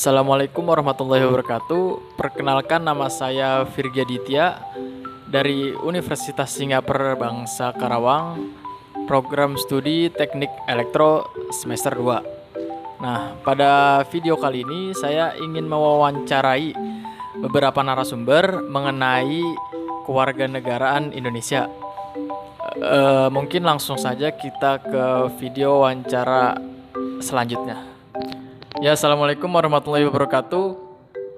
Assalamualaikum warahmatullahi wabarakatuh. Perkenalkan, nama saya Virgi Aditya dari Universitas Singapura Bangsa Karawang, program studi Teknik Elektro semester 2. Nah, pada video kali ini saya ingin mewawancarai beberapa narasumber mengenai kewarganegaraan Indonesia. Mungkin langsung saja kita ke video wawancara selanjutnya. Ya, Assalamualaikum warahmatullahi wabarakatuh.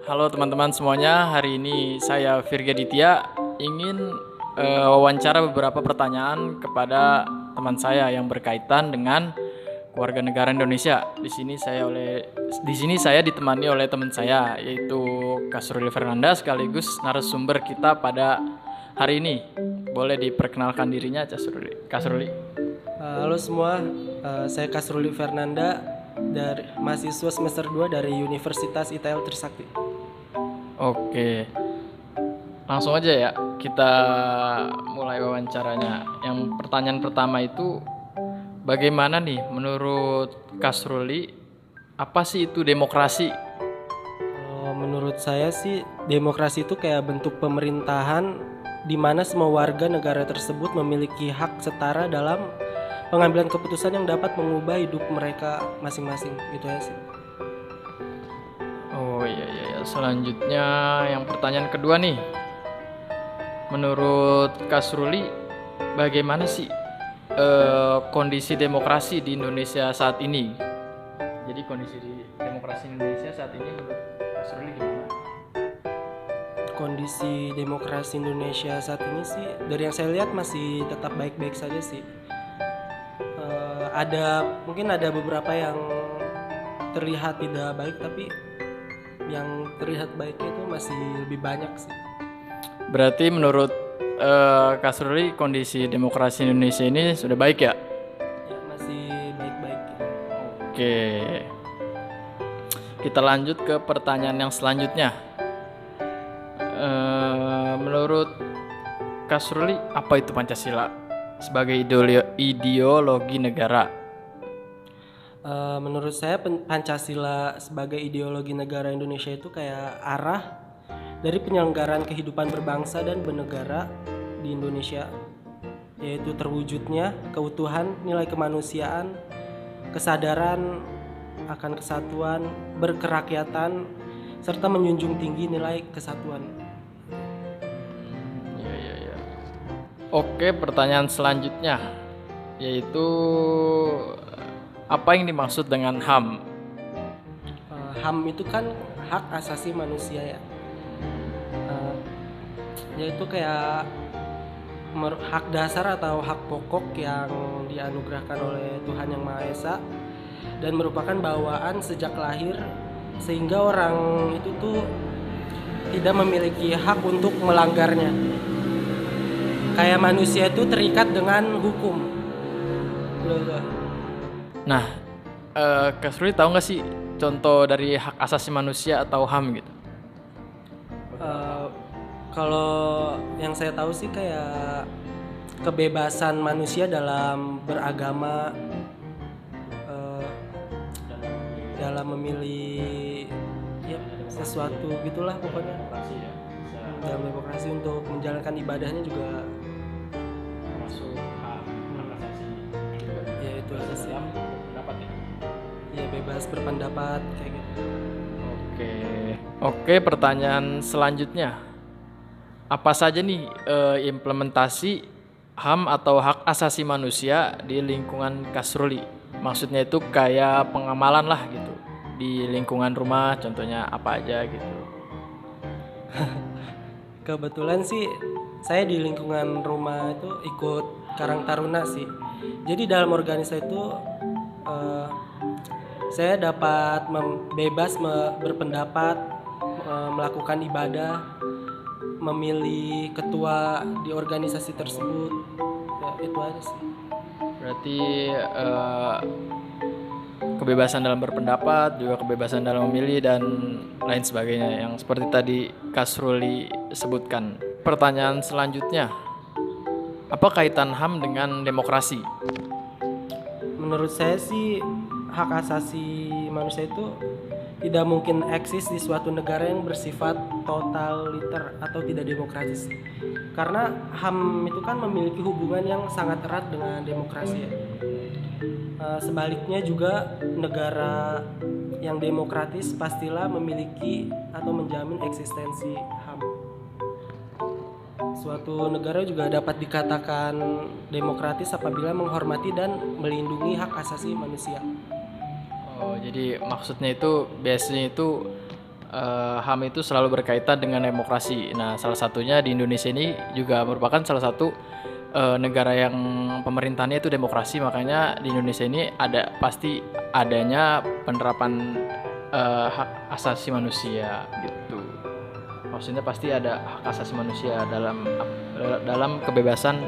Halo teman-teman semuanya, hari ini saya Virgi Aditya ingin wawancara beberapa pertanyaan kepada teman saya yang berkaitan dengan kewarganegaraan Indonesia. Di sini saya ditemani oleh teman saya, yaitu Kasruli Fernanda, sekaligus narasumber kita pada hari ini. Boleh diperkenalkan dirinya, Kasruli. Halo semua, saya Kasruli Fernanda, dari mahasiswa semester 2 dari Universitas ITL Trisakti. Oke, langsung aja ya, kita mulai wawancaranya. Yang pertanyaan pertama itu, bagaimana nih menurut Kasruli, apa sih itu demokrasi? Menurut saya sih, demokrasi itu kayak bentuk pemerintahan di mana semua warga negara tersebut memiliki hak setara dalam pengambilan keputusan yang dapat mengubah hidup mereka masing-masing. Gitu ya sih. Oh iya. Selanjutnya yang pertanyaan kedua nih. Menurut Kasruli, bagaimana sih kondisi demokrasi di Indonesia saat ini? Jadi kondisi demokrasi Indonesia saat ini menurut Kasruli gimana? Kondisi demokrasi Indonesia saat ini sih, dari yang saya lihat masih tetap baik-baik saja sih. Mungkin ada beberapa yang terlihat tidak baik, tapi yang terlihat baiknya itu masih lebih banyak sih. Berarti menurut Kasruli, kondisi demokrasi Indonesia ini sudah baik ya? Ya, masih baik-baik. Oke, kita lanjut ke pertanyaan yang selanjutnya. Menurut Kasruli, apa itu Pancasila sebagai ideologi negara? Menurut saya Pancasila sebagai ideologi negara Indonesia itu kayak arah dari penyelenggaraan kehidupan berbangsa dan bernegara di Indonesia, yaitu terwujudnya keutuhan nilai kemanusiaan, kesadaran akan kesatuan, berkerakyatan, serta menjunjung tinggi nilai kesatuan. Iya. Oke, pertanyaan selanjutnya yaitu apa yang dimaksud dengan HAM? HAM itu kan hak asasi manusia ya. Yaitu kayak hak dasar atau hak pokok yang dianugerahkan oleh Tuhan Yang Maha Esa dan merupakan bawaan sejak lahir, sehingga orang itu tuh tidak memiliki hak untuk melanggarnya. Kayak manusia itu terikat dengan hukum. Nah, Kasruli tahu nggak sih contoh dari hak asasi manusia atau HAM gitu? Kalau yang saya tahu sih kayak kebebasan manusia dalam beragama, dalam memilih ya sesuatu gitulah pokoknya. Dalam demokrasi untuk menjalankan ibadahnya juga Masuk hak asasi. ya itu aja sih. Pendapat ya? Ya bebas berpendapat kayak gitu. Oke, pertanyaan selanjutnya. Apa saja nih implementasi HAM atau hak asasi manusia di lingkungan Kasruli? Maksudnya itu kayak pengamalan lah gitu. Di lingkungan rumah contohnya apa aja gitu. Kebetulan sih saya di lingkungan rumah itu ikut Karang Taruna sih. Jadi dalam organisasi itu saya dapat bebas berpendapat, melakukan ibadah, memilih ketua di organisasi tersebut. Ya, itu aja sih. Berarti kebebasan dalam berpendapat, juga kebebasan dalam memilih dan lain sebagainya yang seperti tadi Kasruli sebutkan. Pertanyaan selanjutnya, apa kaitan HAM dengan demokrasi? Menurut saya sih hak asasi manusia itu tidak mungkin eksis di suatu negara yang bersifat totaliter atau tidak demokratis. Karena HAM itu kan memiliki hubungan yang sangat erat dengan demokrasi ya. Sebaliknya juga negara yang demokratis pastilah memiliki atau menjamin eksistensi HAM. Suatu negara juga dapat dikatakan demokratis apabila menghormati dan melindungi hak asasi manusia. Oh, jadi maksudnya itu biasanya itu HAM itu selalu berkaitan dengan demokrasi. Nah, salah satunya di Indonesia ini juga merupakan salah satu negara yang pemerintahannya itu demokrasi, makanya di Indonesia ini pasti adanya penerapan hak asasi manusia gitu. Maksudnya pasti ada hak asasi manusia dalam kebebasan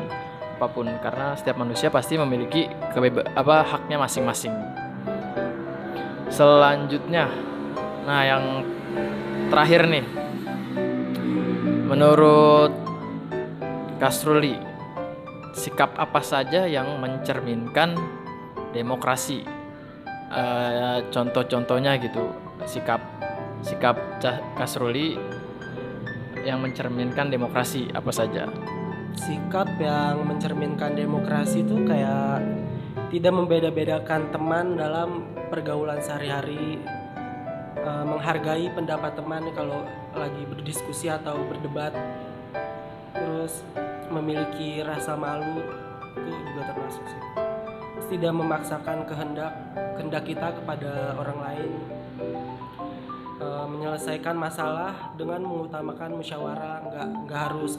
apapun, karena setiap manusia pasti memiliki haknya masing-masing. Selanjutnya, nah yang terakhir nih, menurut Kasruli, sikap apa saja yang mencerminkan demokrasi? Contoh-contohnya gitu, sikap Kasruli yang mencerminkan demokrasi apa saja? Sikap yang mencerminkan demokrasi itu kayak tidak membeda-bedakan teman dalam pergaulan sehari-hari, menghargai pendapat teman kalau lagi berdiskusi atau berdebat, terus memiliki rasa malu itu juga termasuk sih. Tidak memaksakan kehendak kita kepada orang lain, menyelesaikan masalah dengan mengutamakan musyawarah, nggak harus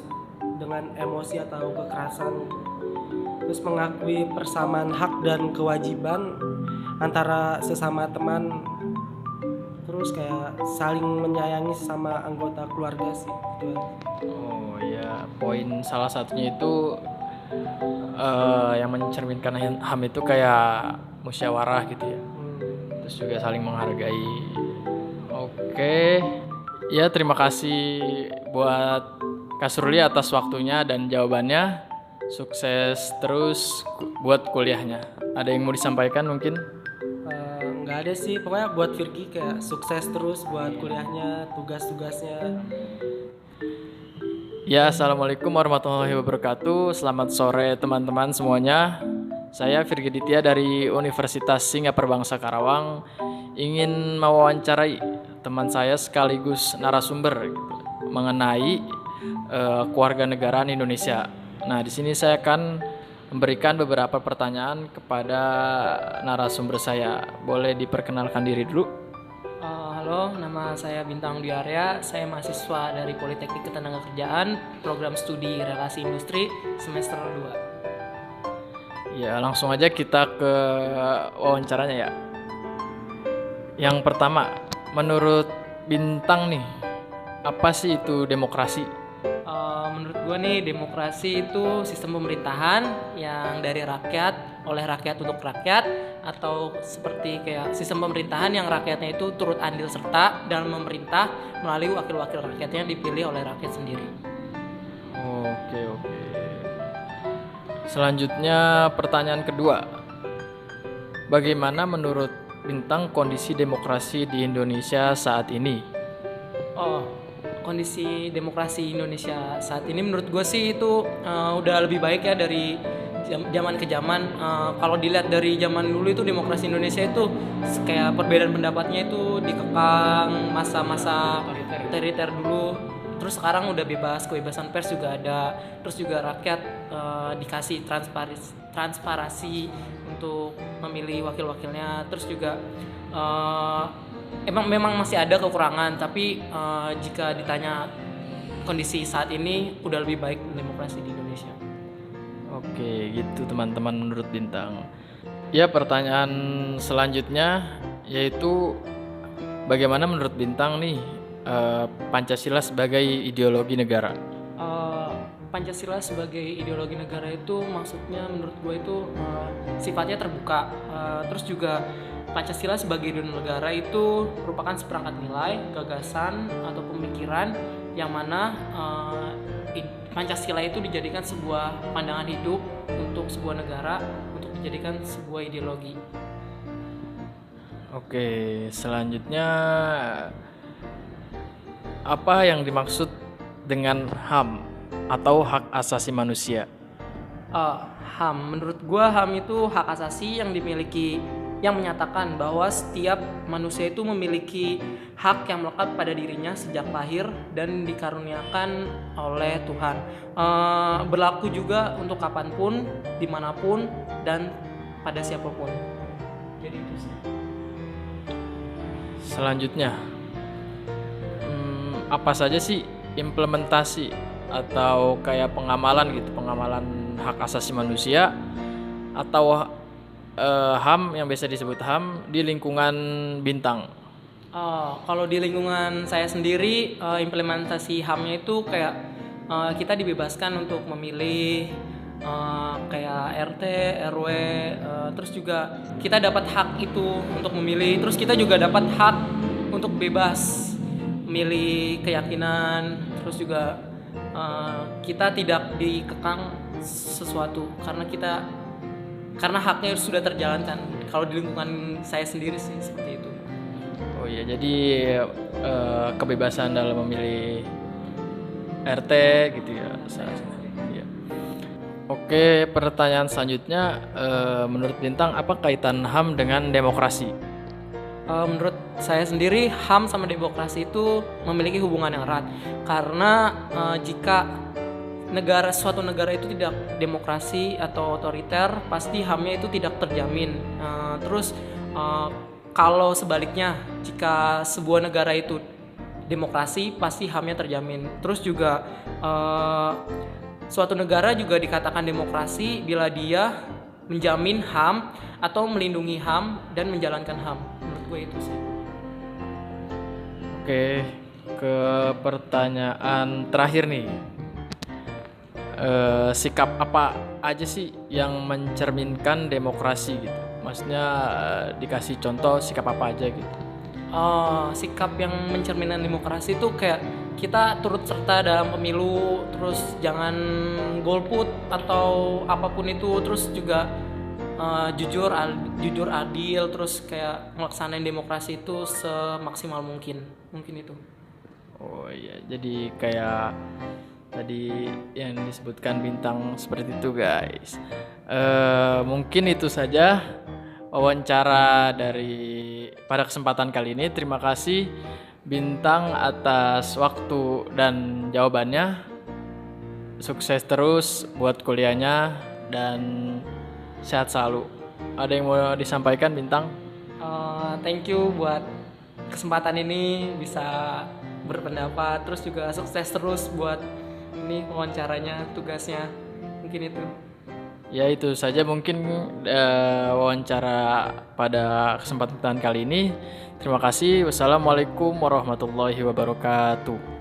dengan emosi atau kekerasan. Terus mengakui persamaan hak dan kewajiban antara sesama teman, terus kayak saling menyayangi sesama anggota keluarga sih gitu. Oh ya, poin salah satunya itu yang mencerminkan HAM itu kayak musyawarah gitu ya. Terus juga saling menghargai. Oke. Ya, terima kasih buat Kasruli atas waktunya dan jawabannya. Sukses terus buat kuliahnya. Ada yang mau disampaikan mungkin? Nggak ada sih, pokoknya buat Virgi kayak sukses terus buat kuliahnya, tugas-tugasnya. Ya, assalamualaikum warahmatullahi wabarakatuh. Selamat sore teman-teman semuanya. Saya Virgi Ditya dari Universitas Singapura Bangsa Karawang. Ingin mewawancarai teman saya sekaligus narasumber mengenai kewarganegaraan Indonesia. Nah, di sini saya akan memberikan beberapa pertanyaan kepada narasumber saya. Boleh diperkenalkan diri dulu? Halo, nama saya Bintang Dwi Arya. Saya mahasiswa dari Politeknik Ketenagakerjaan, program studi Relasi Industri semester 2. Ya, langsung aja kita ke wawancaranya ya. Yang pertama, menurut Bintang nih, apa sih itu demokrasi? Menurut gue nih, demokrasi itu sistem pemerintahan yang dari rakyat, oleh rakyat untuk rakyat, atau seperti kayak sistem pemerintahan yang rakyatnya itu turut andil serta dalam memerintah melalui wakil-wakil rakyatnya yang dipilih oleh rakyat sendiri. Oke. Selanjutnya pertanyaan kedua. Bagaimana menurut Bintang kondisi demokrasi di Indonesia saat ini? Kondisi demokrasi Indonesia saat ini menurut gue sih itu udah lebih baik ya dari zaman ke zaman. Kalau dilihat dari zaman dulu itu demokrasi Indonesia itu kayak perbedaan pendapatnya itu dikekang masa-masa otoriter dulu. Terus sekarang udah bebas, kebebasan pers juga ada. Terus juga rakyat dikasih transparansi untuk memilih wakil-wakilnya. Terus juga memang masih ada kekurangan, tapi jika ditanya kondisi saat ini udah lebih baik demokrasi di Indonesia. Oke, gitu teman-teman menurut Bintang. Ya, pertanyaan selanjutnya yaitu bagaimana menurut Bintang nih Pancasila sebagai ideologi negara? Pancasila sebagai ideologi negara itu maksudnya menurut gue itu sifatnya terbuka. Terus juga Pancasila sebagai ideologi negara itu merupakan seperangkat nilai, gagasan atau pemikiran yang mana Pancasila itu dijadikan sebuah pandangan hidup untuk sebuah negara, untuk dijadikan sebuah ideologi. Oke, selanjutnya apa yang dimaksud dengan HAM atau hak asasi manusia? Eh, HAM, menurut gua HAM itu hak asasi yang dimiliki, yang menyatakan bahwa setiap manusia itu memiliki hak yang melekat pada dirinya sejak lahir dan dikaruniakan oleh Tuhan. Berlaku juga untuk kapanpun, dimanapun, dan pada siapapun. Jadi itu sih. Selanjutnya, apa saja sih implementasi atau kayak pengamalan gitu, pengamalan hak asasi manusia atau HAM yang biasa disebut HAM di lingkungan Bintang? Kalau di lingkungan saya sendiri, implementasi HAM-nya itu kayak kita dibebaskan untuk memilih kayak RT, RW, terus juga kita dapat hak itu untuk memilih, terus kita juga dapat hak untuk bebas memilih keyakinan, terus juga kita tidak dikekang sesuatu karena haknya sudah terjalankan. Kalau di lingkungan saya sendiri sih seperti itu. Oh iya, jadi kebebasan dalam memilih RT gitu ya. Iya. Oke, pertanyaan selanjutnya, menurut Bintang apa kaitan HAM dengan demokrasi? Menurut saya sendiri HAM sama demokrasi itu memiliki hubungan yang erat karena jika suatu negara itu tidak demokrasi atau otoriter, pasti HAM-nya itu tidak terjamin. Terus kalau sebaliknya, jika sebuah negara itu demokrasi, pasti HAM-nya terjamin. Terus juga suatu negara juga dikatakan demokrasi bila dia menjamin HAM atau melindungi HAM dan menjalankan HAM. Menurut gue itu sih. Oke, ke pertanyaan terakhir nih. Sikap apa aja sih yang mencerminkan demokrasi gitu? Maksudnya dikasih contoh sikap apa aja gitu? Sikap yang mencerminkan demokrasi itu kayak kita turut serta dalam pemilu, terus jangan golput atau apapun itu, terus juga jujur adil, terus kayak melaksanain demokrasi itu semaksimal mungkin itu. Oh iya, jadi kayak tadi yang disebutkan Bintang seperti itu guys. Mungkin itu saja wawancara dari pada kesempatan kali ini. Terima kasih Bintang atas waktu dan jawabannya. Sukses terus buat kuliahnya dan sehat selalu. Ada yang mau disampaikan Bintang? Thank you buat kesempatan ini bisa berpendapat, terus juga sukses terus buat ini wawancaranya, tugasnya, mungkin itu. Ya itu saja mungkin wawancara pada kesempatan kali ini. Terima kasih. Wassalamualaikum warahmatullahi wabarakatuh.